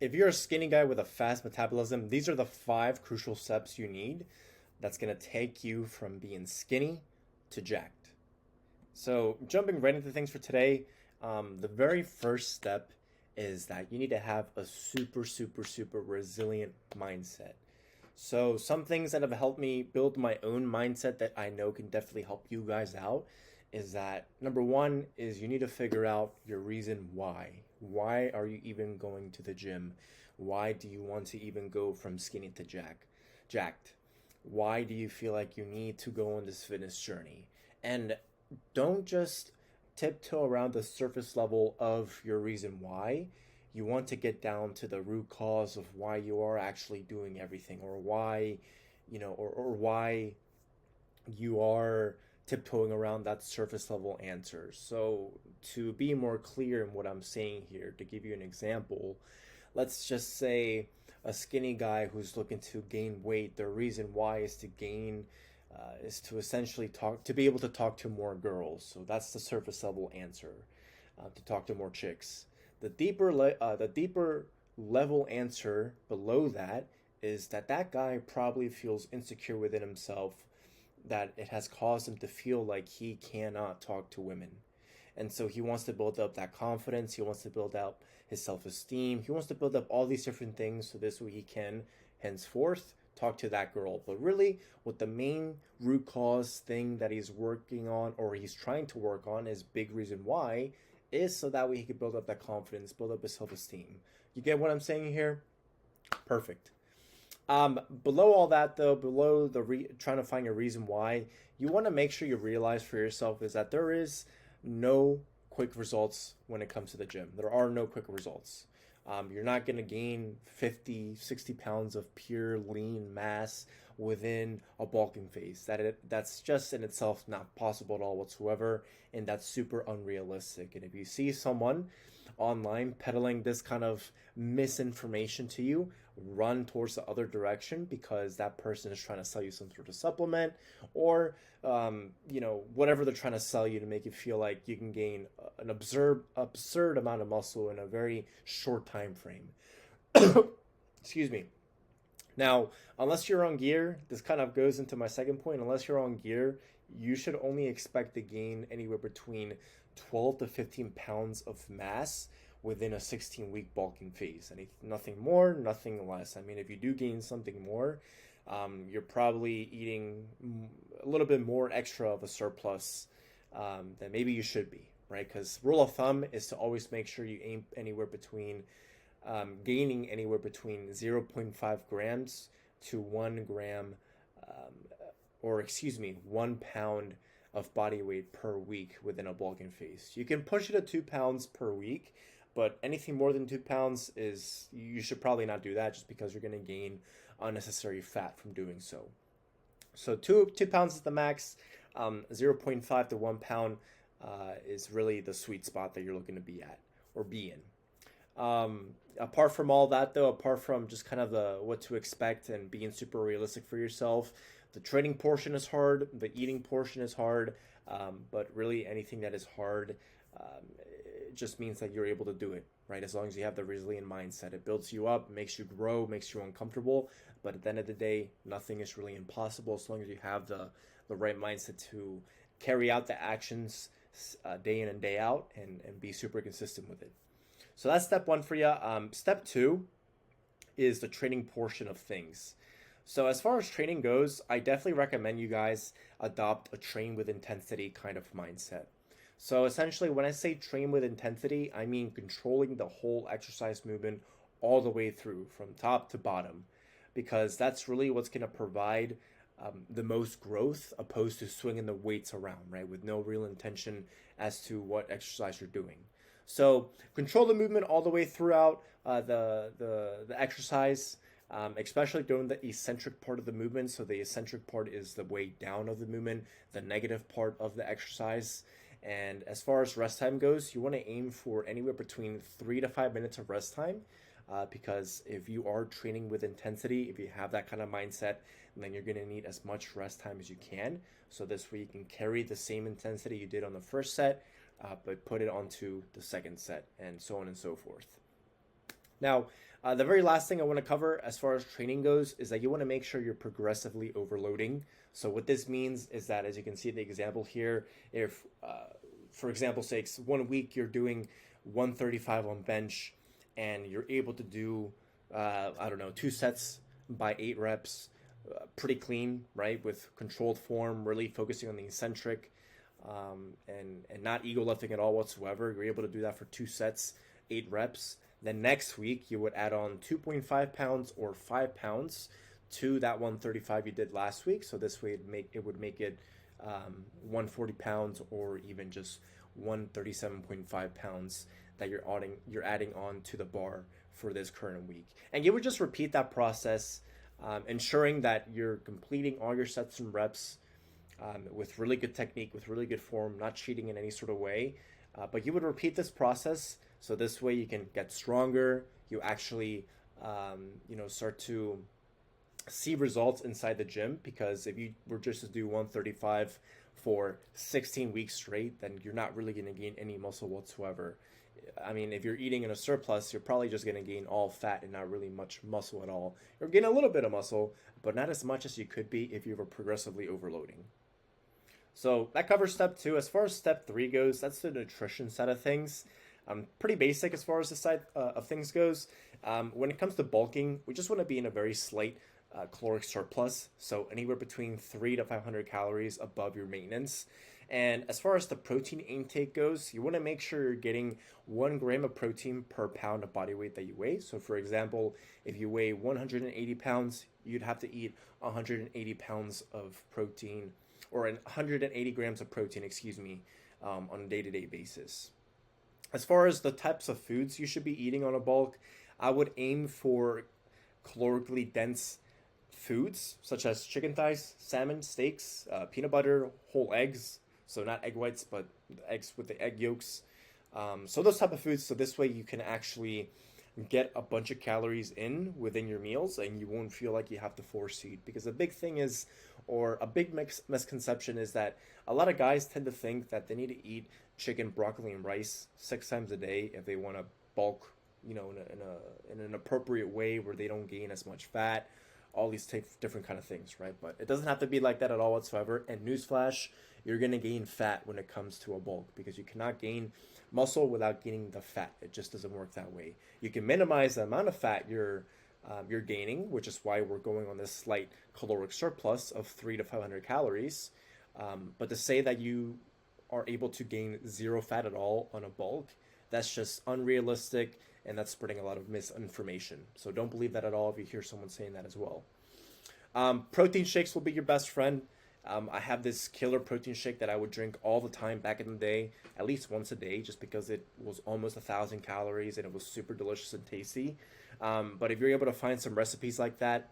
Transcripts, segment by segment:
if you're a skinny guy with a fast metabolism, these are the 5 crucial steps you need that's going to take you from being skinny to jacked. So, jumping right into things for today, the very first step is that you need to have a super, super, super resilient mindset. So, some things that have helped me build my own mindset that I know can definitely help you guys out is that number one is you need to figure out your reason why. Why are you even going to the gym? Why do you want to even go from skinny to jacked? Why do you feel like you need to go on this fitness journey? And don't just tiptoe around the surface level of your reason why. You want to get down to the root cause of why you are actually doing everything, or why, or why you are tiptoeing around that surface level answer. So, to be more clear in what I'm saying here, to give you an example, let's just say a skinny guy who's looking to gain weight, the reason why is to essentially to be able to talk to more girls. So that's the surface level answer, to talk to more chicks. The deeper level answer below that is that guy probably feels insecure within himself, that it has caused him to feel like he cannot talk to women. And so he wants to build up that confidence. He wants to build up his self esteem. He wants to build up all these different things so this way he can henceforth talk to that girl. But really, what the main root cause thing that he's working on, or he's trying to work on, is big reason why, is so that way he can build up that confidence, build up his self esteem. You get what I'm saying here? Perfect. Below all that, though, below trying to find your reason why, you want to make sure you realize for yourself is that there is no quick results when it comes to the gym. There are no quick results. You're not going to gain 50, 60 pounds of pure lean mass within a bulking phase. That's just in itself not possible at all whatsoever, and that's super unrealistic. And if you see someone online peddling this kind of misinformation to you, run towards the other direction, because that person is trying to sell you some sort of supplement, or whatever they're trying to sell you to make you feel like you can gain an absurd amount of muscle in a very short time frame. Excuse me. Now, unless you're on gear, this kind of goes into my second point. Unless you're on gear, you should only expect to gain anywhere between 12 to 15 pounds of mass within a 16-week bulking phase. Nothing more, nothing less. I mean, if you do gain something more, you're probably eating a little bit more extra of a surplus than maybe you should be, right? Because rule of thumb is to always make sure you aim anywhere between gaining anywhere between 0.5 grams to 1 gram, 1 pound of body weight per week within a bulking phase. You can push it to 2 pounds per week, but anything more than 2 pounds you should probably not do that, just because you're going to gain unnecessary fat from doing so. So 2 pounds is the max. 0.5 to 1 pound is really the sweet spot that you're looking to be at or be in. Apart from all that, though, apart from just kind of the what to expect and being super realistic for yourself, the training portion is hard, the eating portion is hard, but really anything that is hard, it just means that you're able to do it, right? As long as you have the resilient mindset, it builds you up, makes you grow, makes you uncomfortable, but at the end of the day, nothing is really impossible as long as you have the right mindset to carry out the actions day in and day out, and be super consistent with it. So that's step one for you. Step two is the training portion of things. So as far as training goes, I definitely recommend you guys adopt a train with intensity kind of mindset. So essentially, when I say train with intensity, I mean controlling the whole exercise movement all the way through, from top to bottom, because that's really what's going to provide the most growth, opposed to swinging the weights around, right, with no real intention as to what exercise you're doing. So control the movement all the way throughout the exercise, especially during the eccentric part of the movement. So the eccentric part is the way down of the movement, the negative part of the exercise. And as far as rest time goes, you want to aim for anywhere between 3 to 5 minutes of rest time, because if you are training with intensity, if you have that kind of mindset, then you're going to need as much rest time as you can. So this way you can carry the same intensity you did on the first set, but put it onto the second set, and so on and so forth. Now, the very last thing I want to cover as far as training goes is that you want to make sure you're progressively overloading. So what this means is that, as you can see in the example here, if, for example sakes, 1 week you're doing 135 on bench and you're able to do, I don't know, 2 sets by 8 reps, pretty clean, right? With controlled form, really focusing on the eccentric, and not ego lifting at all whatsoever. You're able to do that for 2 sets, 8 reps. Then next week you would add on 2.5 pounds or 5 pounds to that 135 you did last week. So this way it would make it 140 pounds or even just 137.5 pounds that you're adding on to the bar for this current week. And you would just repeat that process, ensuring that you're completing all your sets and reps with really good technique, with really good form, not cheating in any sort of way. But you would repeat this process so this way you can get stronger. You actually, start to see results inside the gym, because if you were just to do 135 for 16 weeks straight, then you're not really going to gain any muscle whatsoever. I mean, if you're eating in a surplus, you're probably just going to gain all fat and not really much muscle at all. You're getting a little bit of muscle, but not as much as you could be if you were progressively overloading. So that covers step 2. As far as step 3 goes, that's the nutrition side of things. Pretty basic as far as the side of things goes. When it comes to bulking, we just want to be in a very slight caloric surplus, so anywhere between 300 to 500 calories above your maintenance. And as far as the protein intake goes, you want to make sure you're getting 1 gram of protein per pound of body weight that you weigh. So for example, if you weigh 180 pounds, you'd have to eat 180 pounds of protein, or 180 grams of protein, on a day-to-day basis. As far as the types of foods you should be eating on a bulk, I would aim for calorically dense foods such as chicken thighs, salmon, steaks, peanut butter, whole eggs. So not egg whites, but eggs with the egg yolks. So those type of foods. So this way you can actually get a bunch of calories in within your meals, and you won't feel like you have to force eat. Because the big thing is, or a big misconception is that a lot of guys tend to think that they need to eat chicken, broccoli, and rice 6 times a day if they want to bulk, in an appropriate way where they don't gain as much fat. All these different kind of things, right? But it doesn't have to be like that at all whatsoever. And newsflash, you're going to gain fat when it comes to a bulk, because you cannot gain muscle without gaining the fat. It just doesn't work that way. You can minimize the amount of fat you're gaining, which is why we're going on this slight caloric surplus of 300 to 500 calories. But to say that you are able to gain 0 fat at all on a bulk, that's just unrealistic, and that's spreading a lot of misinformation. So don't believe that at all if you hear someone saying that as well. Protein shakes will be your best friend. I have this killer protein shake that I would drink all the time back in the day, at least once a day, just because it was almost 1,000 calories and it was super delicious and tasty. But if you're able to find some recipes like that,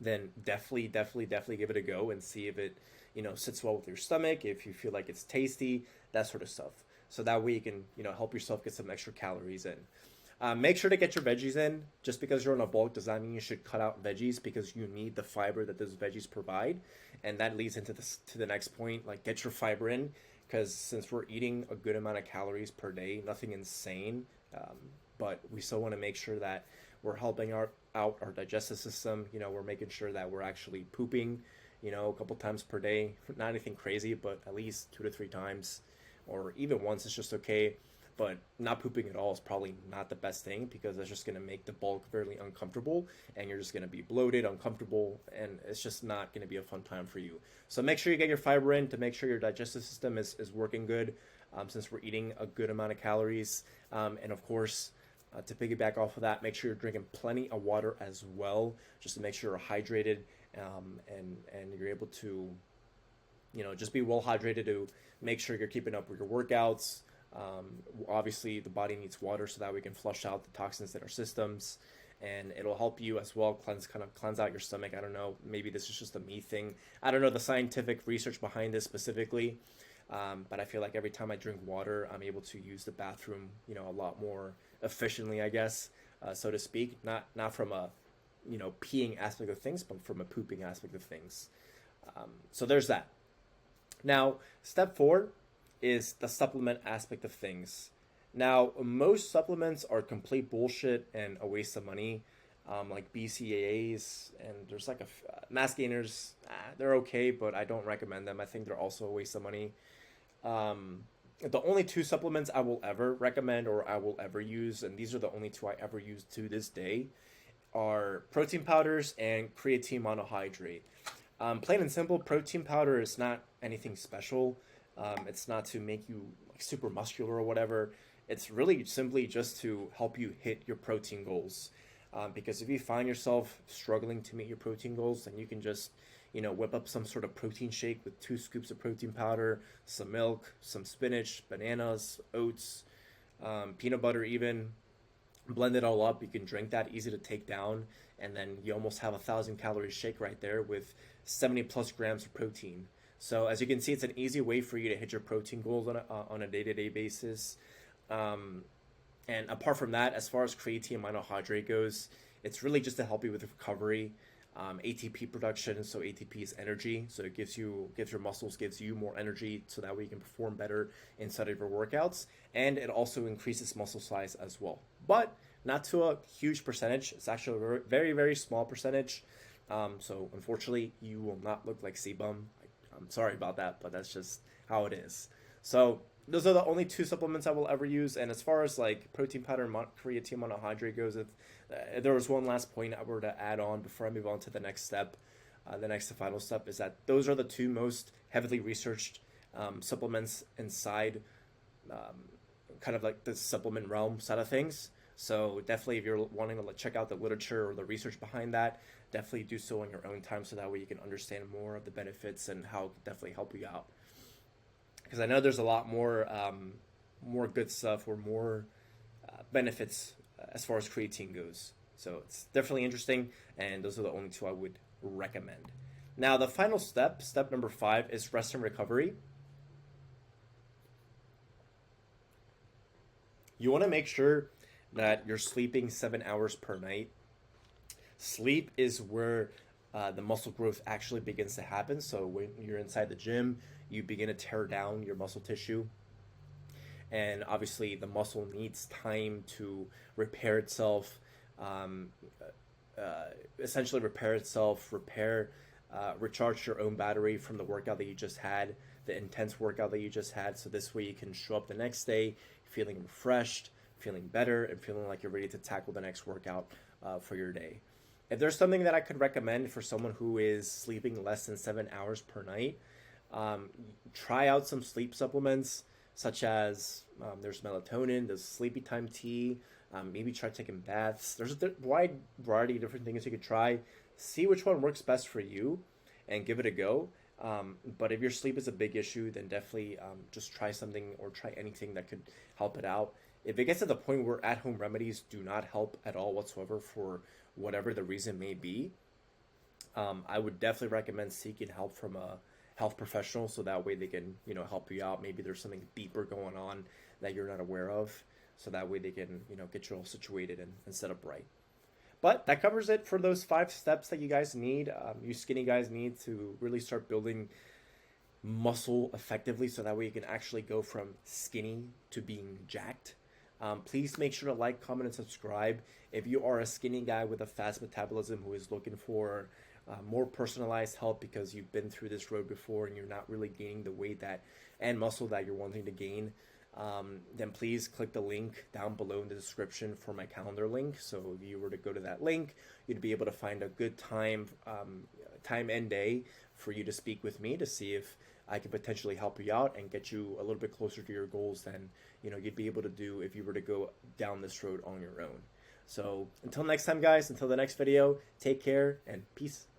then definitely give it a go and see if it, sits well with your stomach, if you feel like it's tasty, that sort of stuff. So that way you can, help yourself get some extra calories in. Make sure to get your veggies in. Just because you're on a bulk does not mean you should cut out veggies, because you need the fiber that those veggies provide. And that leads into to the next point, like get your fiber in, because since we're eating a good amount of calories per day, nothing insane, but we still want to make sure that we're helping out our digestive system. We're making sure that we're actually pooping, a couple times per day. Not anything crazy, but at least 2 to 3 times, or even once is just okay. But not pooping at all is probably not the best thing, because that's just going to make the bulk very uncomfortable, and you're just going to be bloated, uncomfortable, and it's just not going to be a fun time for you. So make sure you get your fiber in to make sure your digestive system is working good, since we're eating a good amount of calories. And of course, to piggyback off of that, make sure you're drinking plenty of water as well, just to make sure you're hydrated, and you're able to, just be well hydrated to make sure you're keeping up with your workouts. Obviously the body needs water so that we can flush out the toxins in our systems, and it'll help you as well cleanse out your stomach. I don't know, maybe this is just a me thing. I don't know the scientific research behind this specifically, but I feel like every time I drink water, I'm able to use the bathroom, a lot more efficiently, I guess, so to speak. Not from a, peeing aspect of things, but from a pooping aspect of things. So there's that. Now, step 4 is the supplement aspect of things. Now, most supplements are complete bullshit and a waste of money, like BCAAs, and there's like mass gainers. They're okay, but I don't recommend them. I think they're also a waste of money. The only two supplements I will ever recommend or I will ever use, and these are the only two I ever use to this day, are protein powders and creatine monohydrate. Plain and simple, protein powder is not anything special. It's not to make you like super muscular or whatever. It's really simply just to help you hit your protein goals. Because if you find yourself struggling to meet your protein goals, then you can just, whip up some sort of protein shake with 2 scoops of protein powder, some milk, some spinach, bananas, oats, peanut butter, even blend it all up. You can drink that, easy to take down, and then you almost have 1,000 calorie shake right there with 70 plus grams of protein. So as you can see, it's an easy way for you to hit your protein goals on a day-to-day basis. And apart from that, as far as creatine monohydrate goes, it's really just to help you with recovery, ATP production. So ATP is energy, so it gives your muscles, gives you more energy, so that way you can perform better inside of your workouts. And it also increases muscle size as well, but not to a huge percentage. It's actually a very, very small percentage. So unfortunately, you will not look like Sebum. I'm sorry about that, but that's just how it is. So those are the only two supplements I will ever use. And as far as like protein powder and creatine monohydrate goes, if there was one last point I were to add on before I move on to the next step, the next and final step, is that those are the two most heavily researched supplements inside kind of like the supplement realm side of things. So definitely, if you're wanting to check out the literature or the research behind that, definitely do so on your own time, so that way you can understand more of the benefits and how it can definitely help you out. Because I know there's a lot more good stuff or more benefits as far as creatine goes. So it's definitely interesting, and those are the only two I would recommend. Now, the final step, step number 5, is rest and recovery. You want to make sure that you're sleeping 7 hours per night. Sleep is where the muscle growth actually begins to happen. So when you're inside the gym, you begin to tear down your muscle tissue. And obviously, the muscle needs time to repair itself, essentially recharge your own battery from the workout that you just had, the intense workout that you just had. So this way you can show up the next day feeling refreshed, feeling better, and feeling like you're ready to tackle the next workout for your day. If there's something that I could recommend for someone who is sleeping less than 7 hours per night, try out some sleep supplements, such as there's melatonin, there's sleepy time tea, maybe try taking baths. There's a wide variety of different things you could try. See which one works best for you and give it a go. But if your sleep is a big issue, then definitely just try something or try anything that could help it out. If it gets to the point where at-home remedies do not help at all whatsoever for whatever the reason may be, I would definitely recommend seeking help from a health professional, so that way they can help you out. Maybe there's something deeper going on that you're not aware of, so that way they can get you all situated and set up right. But that covers it for those 5 steps that you guys need, you skinny guys need to really start building muscle effectively, so that way you can actually go from skinny to being jacked. Please make sure to like, comment, and subscribe. If you are a skinny guy with a fast metabolism who is looking for more personalized help because you've been through this road before and you're not really gaining the weight and muscle that you're wanting to gain, then please click the link down below in the description for my calendar link. So if you were to go to that link, you'd be able to find a good time and day for you to speak with me to see if I can potentially help you out and get you a little bit closer to your goals than you'd be able to do if you were to go down this road on your own. So until next time, guys, until the next video, take care and peace.